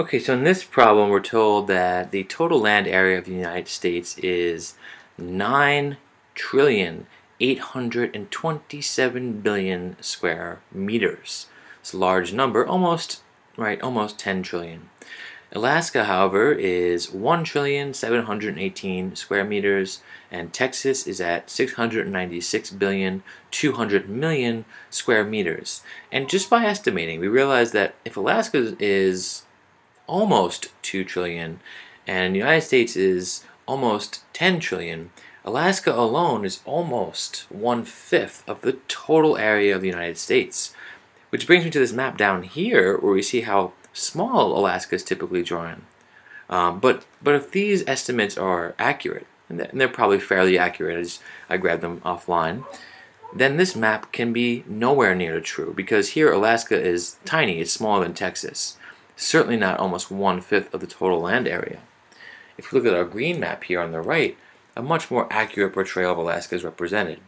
Okay, so in this problem, we're told that the total land area of the United States is 9,827,000,000,000 square meters. It's a large number, almost, right, almost 10 trillion. Alaska, however, is 1,718,000,000 square meters, and Texas is at 696,200,000,000 square meters. And just by estimating, we realize that if Alaska is almost 2 trillion and the United States is almost 10 trillion, Alaska alone is almost 1/5 of the total area of the United States. Which brings me to this map down here where we see how small Alaska is typically drawn. But if these estimates are accurate, and they're probably fairly accurate as I grabbed them offline, then this map can be nowhere near true because here Alaska is tiny, it's smaller than Texas. Certainly not almost 1/5 of the total land area. If we look at our green map here on the right, a much more accurate portrayal of Alaska is represented.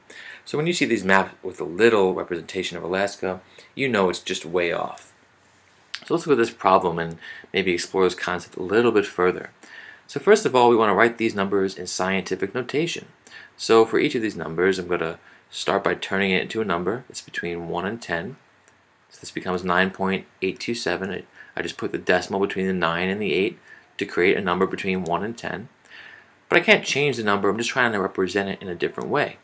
So when you see these maps with a little representation of Alaska, you know it's just way off. So let's look at this problem and maybe explore this concept a little bit further. So first of all, we want to write these numbers in scientific notation. So for each of these numbers, I'm going to start by turning it into a number. It's between 1 and 10. So this becomes 9.827. I just put the decimal between the 9 and the 8 to create a number between 1 and 10. But I can't change the number, I'm just trying to represent it in a different way.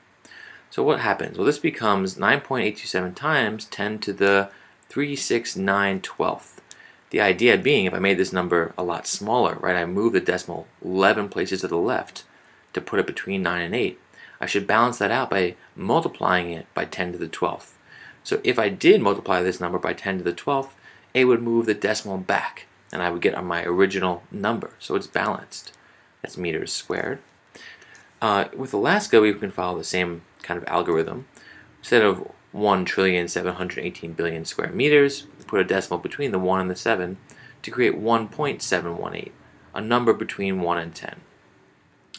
So what happens? Well, this becomes 9.827 times 10 to the 369/12. The idea being, if I made this number a lot smaller, right, I move the decimal 11 places to the left to put it between 9 and 8, I should balance that out by multiplying it by 10 to the 12th. So if I did multiply this number by 10 to the 12th, it would move the decimal back, and I would get my original number. So it's balanced. That's meters squared. With Alaska, we can follow the same kind of algorithm. Instead of 1,718,000,000,000 square meters, we put a decimal between the 1 and the 7 to create 1.718, a number between 1 and 10.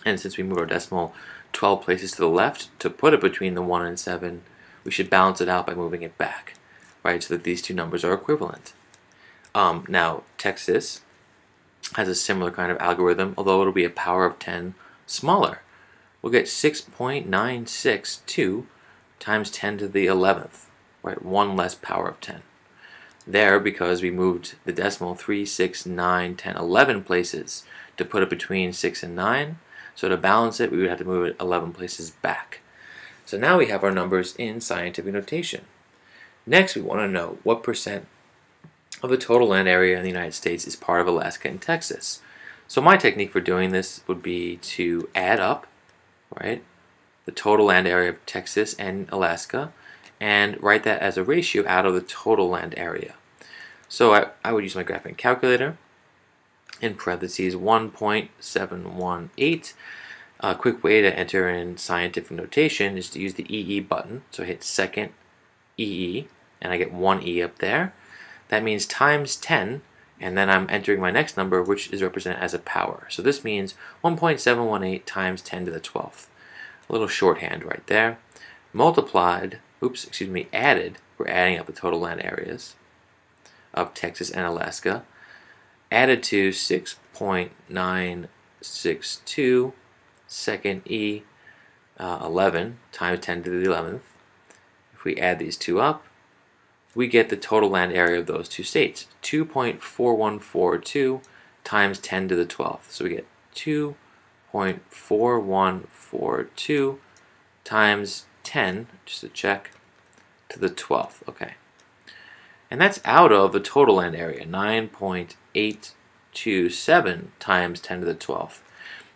And since we moved our decimal 12 places to the left to put it between the 1 and 7, we should balance it out by moving it back, right, so that these two numbers are equivalent. Now, Texas has a similar kind of algorithm, although it'll be a power of 10 smaller. We'll get 6.962 times 10 to the 11th, right? One less power of 10. There, because we moved the decimal 3, 6, 9, 10, 11 places to put it between 6 and 9, so to balance it, we would have to move it 11 places back. So now we have our numbers in scientific notation. Next, we want to know what percent of the total land area in the United States is part of Alaska and Texas. So my technique for doing this would be to add up, right, the total land area of Texas and Alaska, and write that as a ratio out of the total land area. So I would use my graphing calculator, in parentheses 1.718. A quick way to enter in scientific notation is to use the EE button. So I hit second EE, and I get 1 E up there. That means times 10, and then I'm entering my next number, which is represented as a power. So this means 1.718 times 10 to the 12th. A little shorthand right there. Multiplied, added, we're adding up the total land areas of Texas and Alaska, added to 6.962 second E 11 times 10 to the 11th. If we add these two up, we get the total land area of those two states, 2.4142 times 10 to the 12th. So we get 2.4142 times 10, just to check, to the 12th. Okay. And that's out of the total land area, 9.827 times 10 to the 12th.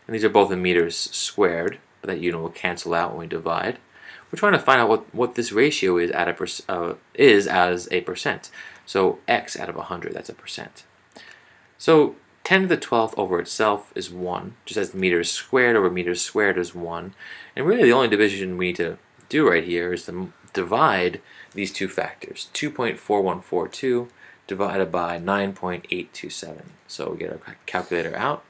And these are both in meters squared, but that unit will cancel out when we divide. We're trying to find out what this ratio is as a percent. So x out of 100, that's a percent. So 10 to the 12th over itself is 1, just as meters squared over meters squared is 1. And really the only division we need to do right here is to divide these two factors, 2.4142 divided by 9.827. So we get our calculator out,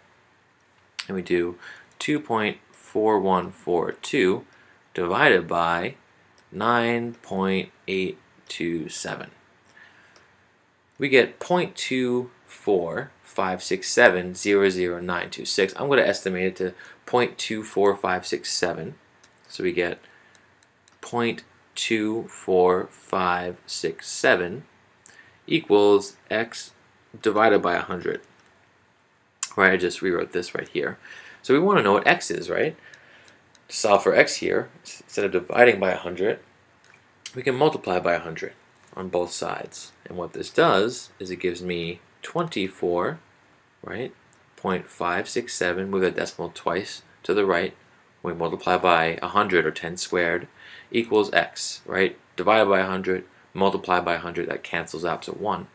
and we do 2.4142 divided by 9.827. We get 0.24 0.24567,00926. I'm going to estimate it to 0.24567. So we get 0.24567 equals x divided by 100. Right, I just rewrote this right here. So we want to know what x is, right? To solve for x here, instead of dividing by 100, we can multiply by 100 on both sides. And what this does is it gives me 24, right? 0.567, move that decimal twice to the right. When we multiply by 100, or 10 squared, equals x, right? Divided by 100, multiply by 100, that cancels out to 1.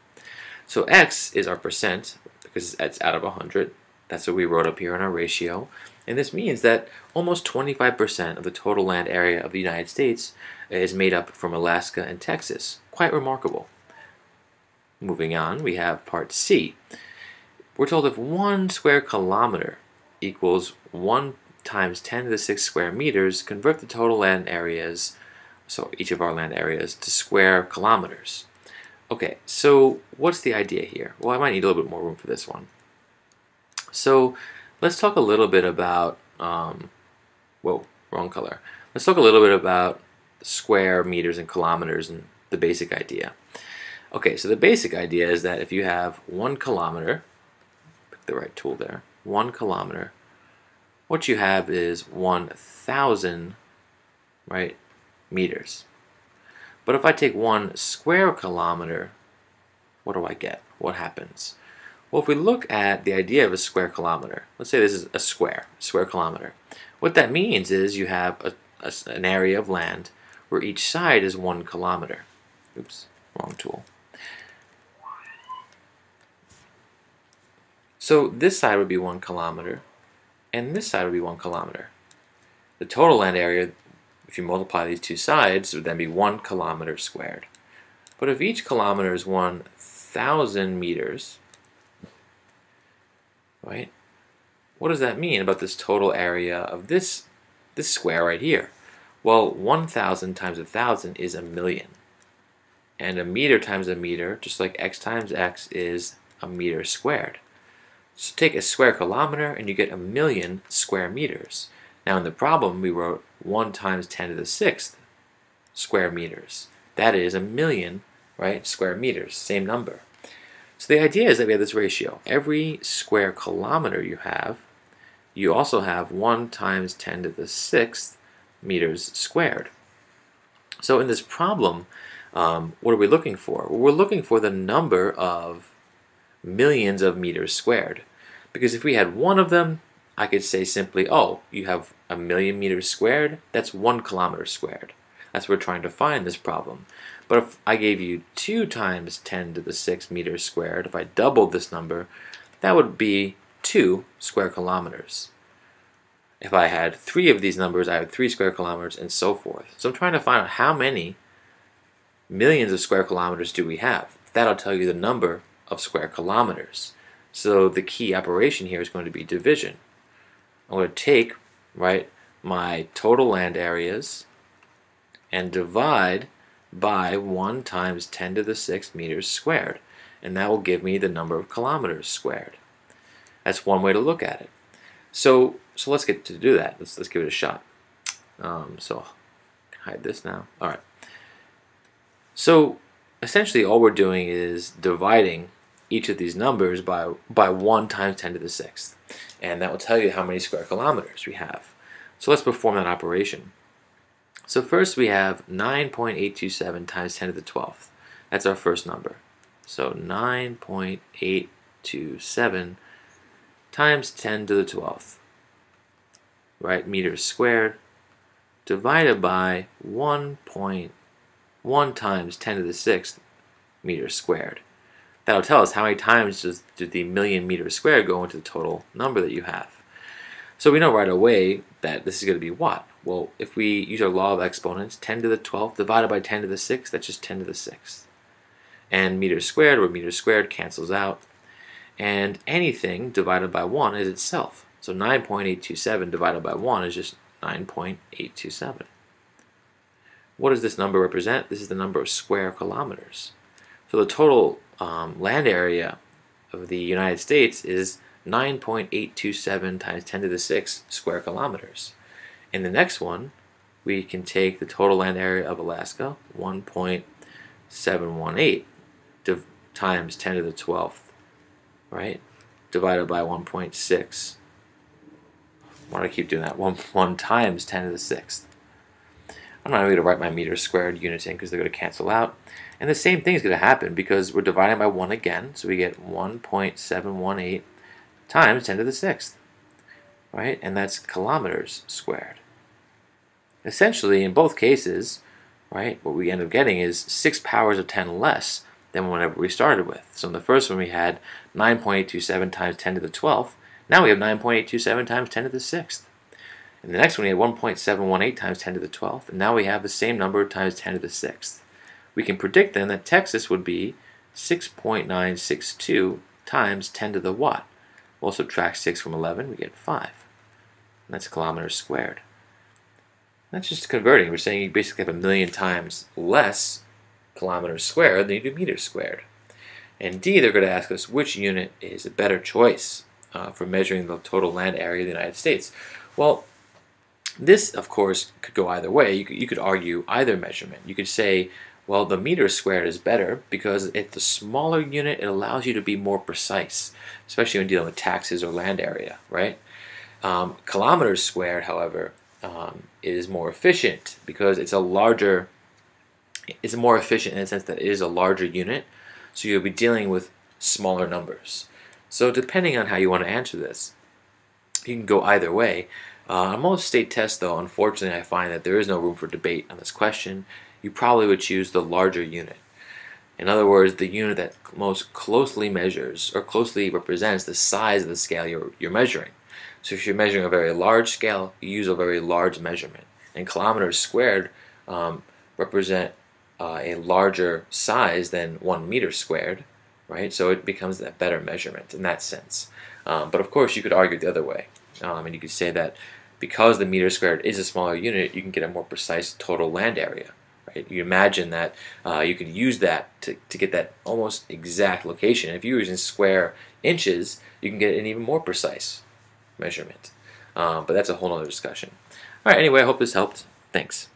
So x is our percent, because it's out of 100. That's what we wrote up here in our ratio. And this means that almost 25% of the total land area of the United States is made up from Alaska and Texas. Quite remarkable. Moving on, we have part C. We're told if 1 square kilometer equals 1 times 10 to the 6 square meters, convert the total land areas, so each of our land areas, to square kilometers. Okay, so what's the idea here? Well, I might need a little bit more room for this one. So let's talk a little bit about, whoa, wrong color. Let's talk a little bit about square meters and kilometers and the basic idea. Okay, so the basic idea is that if you have 1 kilometer, pick the right tool there, 1 kilometer, what you have is 1,000, right, meters. But if I take 1 square kilometer, what do I get? What happens? Well, if we look at the idea of a square kilometer, let's say this is a square kilometer. What that means is you have an area of land where each side is 1 kilometer. Oops, wrong tool. So this side would be 1 kilometer, and this side would be 1 kilometer. The total land area, if you multiply these two sides, would then be 1 kilometer squared. But if each kilometer is 1,000 meters, right? What does that mean about this total area of this square right here? Well, 1,000 times 1,000 is 1,000,000. And a meter times a meter, just like x times x, is a meter squared. So take a square kilometer and you get 1,000,000 square meters. Now in the problem we wrote 1 times 10 to the 6th square meters. That is 1,000,000, right, square meters, same number. So the idea is that we have this ratio. Every square kilometer you also have 1 times 10 to the 6th meters squared. So in this problem, what are we looking for? Well, we're looking for the number of millions of meters squared. Because if we had one of them, I could say simply, oh, you have 1,000,000 meters squared, that's 1 kilometer squared. That's what we're trying to find in this problem. But if I gave you 2 times 10 to the 6 meters squared, if I doubled this number, that would be 2 square kilometers. If I had 3 of these numbers, I have 3 square kilometers, and so forth. So I'm trying to find out how many millions of square kilometers do we have. That'll tell you the number of square kilometers. So the key operation here is going to be division. I'm going to take, right, my total land areas and divide by 1 times 10 to the 6 meters squared. And that will give me the number of kilometers squared. That's one way to look at it. So let's get to do that. Let's give it a shot. So hide this now. All right. So essentially all we're doing is dividing each of these numbers by 1 times 10 to the 6th. And that will tell you how many square kilometers we have. So let's perform that operation. So first we have 9.827 times 10 to the 12th. That's our first number. So 9.827 times 10 to the 12th, right, meters squared, divided by 1.1 times 10 to the 6th meters squared. That'll tell us how many times do the 1,000,000 meters squared go into the total number that you have. So we know right away that this is going to be what? Well, if we use our law of exponents, 10 to the 12th divided by 10 to the 6th, that's just 10 to the 6th. And meters squared or meters squared cancels out. And anything divided by 1 is itself. So 9.827 divided by 1 is just 9.827. What does this number represent? This is the number of square kilometers. So the total land area of the United States is 9.827 times 10 to the 6 square kilometers. In the next one, we can take the total land area of Alaska, 1.718 times 10 to the 12th, right? Divided by 1.6. Why do I keep doing that? 1 times 10 to the 6th. I'm not going to write my meters squared units in because they're going to cancel out. And the same thing is going to happen because we're dividing by 1 again. So we get 1.718 times 10 to the 6th, right? And that's kilometers squared. Essentially, in both cases, right, what we end up getting is 6 powers of 10 less than whenever we started with. So in the first one we had 9.827 times 10 to the 12th. Now we have 9.827 times 10 to the 6th. In the next one we had 1.718 times 10 to the 12th. And now we have the same number times 10 to the 6th. We can predict then that Texas would be 6.962 times 10 to the watt. We'll subtract 6 from 11, we get 5. And that's kilometers squared. That's just converting. We're saying you basically have 1,000,000 times less kilometers squared than you do meters squared. And D, they're going to ask us which unit is a better choice for measuring the total land area of the United States. Well, this, of course, could go either way. You could argue either measurement. You could say, well, the meters squared is better because it's a smaller unit. It allows you to be more precise, especially when dealing with taxes or land area, right? Kilometers squared, however, is more efficient because it's more efficient in the sense that it is a larger unit, so you'll be dealing with smaller numbers. So depending on how you want to answer this, you can go either way. On most state tests, though, unfortunately, I find that there is no room for debate on this question. You probably would choose the larger unit. In other words, the unit that most closely measures or closely represents the size of the scale you're measuring. So if you're measuring a very large scale, you use a very large measurement. And kilometers squared represent a larger size than 1 meter squared, right? So it becomes a better measurement in that sense. But of course, you could argue the other way. And you could say that because the meter squared is a smaller unit, you can get a more precise total land area. Right? You imagine that you could use that to get that almost exact location. If you're using square inches, you can get an even more precise measurement. But that's a whole other discussion. All right, anyway, I hope this helped. Thanks.